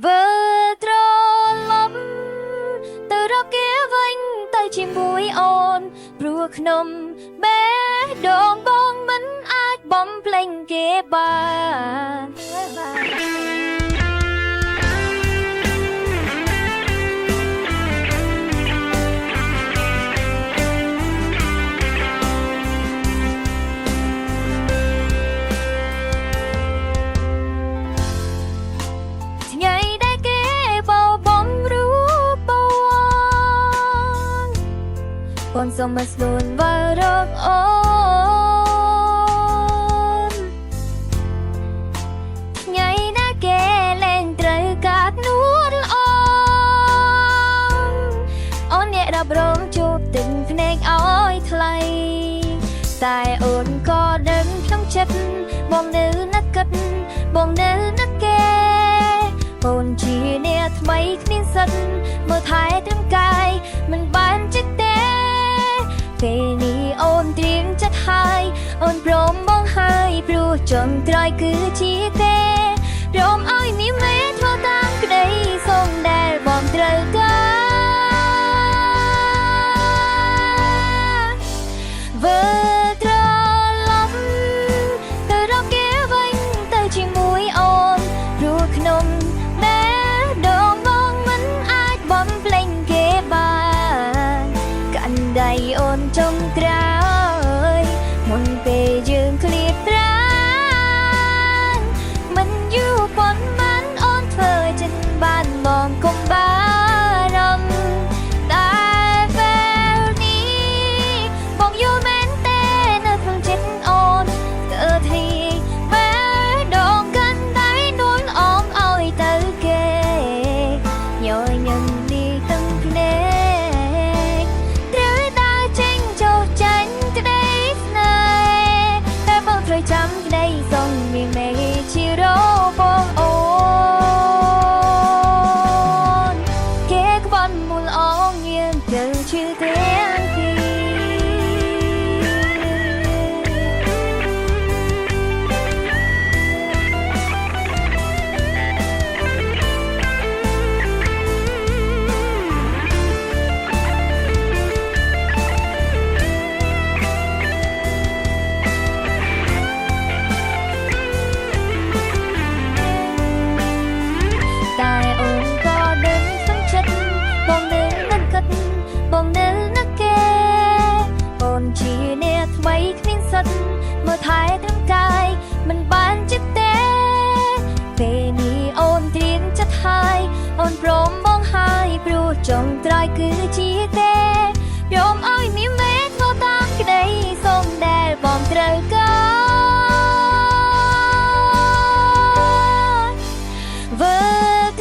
វើត្រឡប់ទៅរកគេវិញទៅជាមួយអូនព្រោះខ្ញុំបេះដូងបងមិនអាចបំភ្លេចគេបានថ្ងៃដែលគេបោបងរូបបងសូមមកស្លួនវរកអូនថ្ងៃដែលគេលែងត្រូវកាត់នួនអូនអ្នករាប់រងជួបទឹកភ្នែកឲ្យថ្លៃតែអូនក៏ដឹងក្នុងចិត្តបងនៅនឹកគិតបងនៅនឹកគេអូនជាអ្នកថ្មីគ្មានសិទ្ធមើលថែត្រឹមកាយមិនបានចិត្តទេពេលនេះអូនត្រៀមចិត្តហើយអូនព្រមបងហើយព្រោះចុងក្រោយគឺជាគេព្រមឲ្យមានមេធ្វើតាមក្តីសូមដែលបងត្រូវការវើត្រឡប់ទៅរកគេវិញទៅជាមួយអូនព្រោះខ្ញុំដៃអូនចុងក្រោយមុនពេលយើងឃ្លាតប្រាណមិនយូរប៉ុន្មានអូនធ្វើចិត្តបានបងកុំបារម្ភតែពេលនេះបងយល់មែនទេនៅក្នុងចិត្តអូនទៅទីបែដងកាន់ដៃនួនអងឲ្យទៅគេញញឹមនេះទាំងភ្នែកចាំក្តីសូមមានមេជារបងអូនគេក្បត់មូលអងយើងទៅជឿទាំងពីបងនៅនឹកគេអូនជាអ្នកថ្មីគ្មានសិទ្ធមើលថែត្រឹមកាយមិនបានចិត្តទេពេលនេះអូនត្រៀមចិត្តហើយអូនព្រមបងហើយព្រោះចុងក្រោយគឺជាគេព្រមឲ្យមានមេធ្វើតាមក្តីសូមដែលបងត្រូវការវើ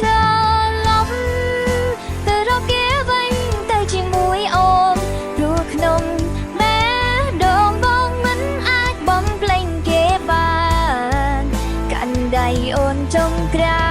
ត្រឡប់ទៅរកគេវិញទៅជាមួយអូនព្រោះខ្ញុំបេះដូងបងមិនអាចបំភ្លេចគេបានកាន់ដៃអូនចុងក្រោយ